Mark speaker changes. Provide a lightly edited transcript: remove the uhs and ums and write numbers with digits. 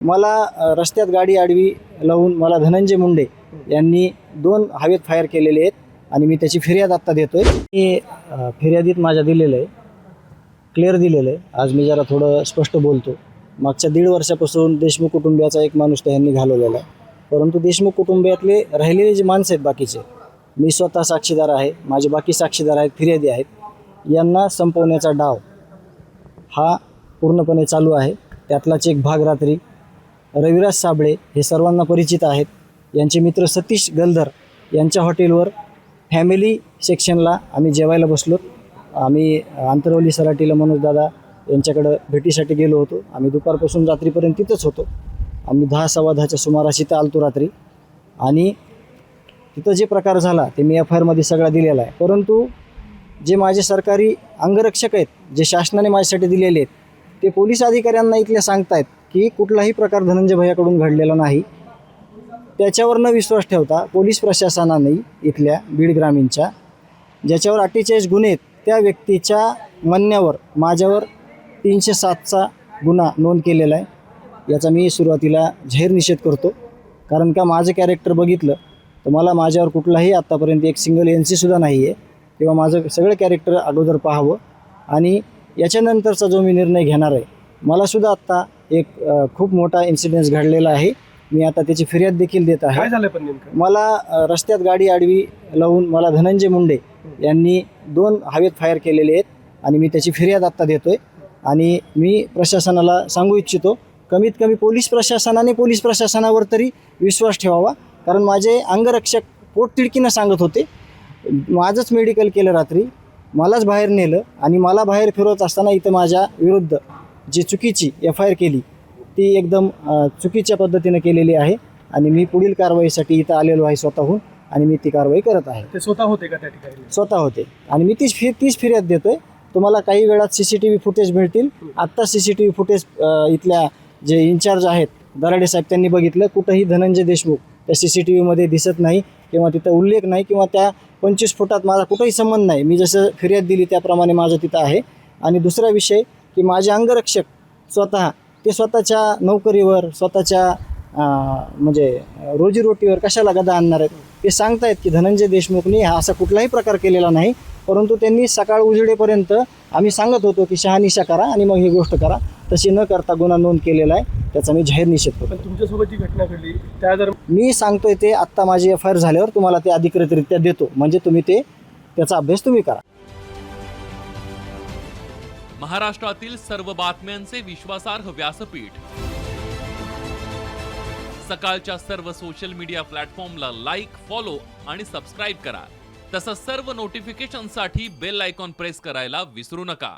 Speaker 1: मला रस्त्यात गाडी आडवी लावून मला धनंजय मुंडे यांनी 2 हवेत फायर केलेले आहेत आणि मी त्याची फिर्याद आत्ता देतोय. मी फिर्यादीत माझ्या दिलेलं आहे, क्लिअर दिलेलं आहे. आज मी जरा थोडं स्पष्ट बोलतो. मागच्या 1.5 वर्षापासून देशमुख कुटुंबियाचा एक माणूस त्यांनी घालवलेला आहे, परंतु देशमुख कुटुंबियातले राहिलेले जे माणसं आहेत बाकीचे, मी स्वतः साक्षीदार आहे, माझे बाकी साक्षीदार आहेत, फिर्यादी आहेत, यांना संपवण्याचा डाव हा पूर्णपणे चालू आहे. त्यातलाच एक भाग रात्री रविराज साबळे हे सर्वांना परिचित आहेत, यांचे मित्र सतीश गलधर यांच्या हॉटेलवर फॅमिली सेक्शनला आम्ही जेवायला बसलो. आम्ही आंतरवली सराटीला मनोजदादा यांच्याकडं भेटीसाठी गेलो होतो. आम्ही दुपारपासून रात्रीपर्यंत तिथंच होतो. आम्ही 10-10:15च्या सुमारास इथं आलतो रात्री आणि तिथं जे प्रकार झाला ते मी FIRमध्ये सगळा दिलेला आहे. परंतु जे माझे सरकारी अंगरक्षक आहेत, जे शासनाने माझ्यासाठी दिलेले आहेत, ते पोलीस अधिकाऱ्यांना इथले सांगतायत की कुठलाही प्रकार धनंजय भैयाकडून घडलेला नाही. त्याच्यावर न विश्वास ठेवता पोलीस प्रशासनाने इथल्या बीड ग्रामीणच्या ज्याच्यावर 48 गुन्हे आहेत, त्या व्यक्तीच्या म्हणण्यावर माझ्यावर 307चा गुन्हा नोंद केलेला आहे. याचा मी सुरुवातीला जाहीर निषेध करतो. कारण का माझं कॅरेक्टर बघितलं तर मला माझ्यावर कुठलाही आत्तापर्यंत एक सिंगल NC सुद्धा नाही आहे, किंवा माझं सगळं कॅरेक्टर अगोदर पाहावं आणि याच्यानंतरचा जो मी निर्णय घेणार आहे. मलासुद्धा आत्ता एक खूप मोठा इन्सिडेंट घडलेला आहे. मी आता त्याची फिर्याद देखील देत आहे.
Speaker 2: काय झालं पण नेमकं?
Speaker 1: मला रस्त्यात गाडी आडवी लावून मला धनंजय मुंडे यांनी 2 हवेत फायर केलेले आहेत आणि मी त्याची फिर्याद आत्ता देतोय. आणि मी प्रशासनाला सांगू इच्छितो, कमीत कमी पोलीस प्रशासनावर तरी विश्वास ठेवावा. कारण माझे अंगरक्षक पोटतिडकीनं सांगत होते, माझंच मेडिकल केलं रात्री, मलाच बाहेर नेलं आणि मला बाहेर फिरवत असताना इथं माझ्या विरुद्ध जी चुकीची FIR केली ती एकदम चुकीच्या पद्धतीनं केलेली आहे. आणि मी पुढील कारवाईसाठी इथं आलेलो आहे स्वतःहून, आणि मी ती कारवाई करत आहे.
Speaker 2: ते स्वतः होते का त्या ठिकाणी?
Speaker 1: स्वतः होते आणि मी तीच फिर्याद देतोय. तुम्हाला काही वेळात CCTV फुटेज मिळतील. आत्ता CCTV फुटेज इथल्या जे इन्चार्ज आहेत दराडे साहेब त्यांनी बघितलं. कुठंही धनंजय देशमुख त्या CCTVमध्ये दिसत नाही, किंवा तिथं उल्लेख नाही, किंवा त्या 25 फुटात माझा कुठंही संबंध नाही. मी जसं फिर्याद दिली त्याप्रमाणे माझं तिथं आहे. आणि दुसरा विषय की माझे अंगरक्षक स्वतःच्या नोकरीवर, स्वतःच्या म्हणजे रोजीरोटीवर कशाला गदा आणणार आहेत. ते सांगतायत की धनंजय देशमुखनी हा असा कुठलाही प्रकार केलेला नाही, परंतु त्यांनी सकाळ उजेडेपर्यंत आम्ही सांगत होतो की शहानिशा करा आणि मग ही गोष्ट करा, तशी न करता गुन्हा नोंद केलेला आहे. त्याचा मी जाहीर निषेध करतो.
Speaker 2: पण तुमच्यासोबत जी घटना घडली त्या दरम्यान
Speaker 1: मी सांगतोय ते आत्ता माझी FIR झाल्यावर तुम्हाला ते अधिकृतरित्या देतो, म्हणजे तुम्ही त्याचा अभ्यास तुम्ही करा.
Speaker 3: महाराष्ट्रातील सर्व बातम्यांचे विश्वासार्ह व्यासपीठ, सकाळच्या सर्व सोशल मीडिया प्लॅटफॉर्मला लाईक, फॉलो आणि सबस्क्राईब करा. तसंच सर्व नोटिफिकेशनसाठी बेल आयकॉन प्रेस करायला विसरू नका.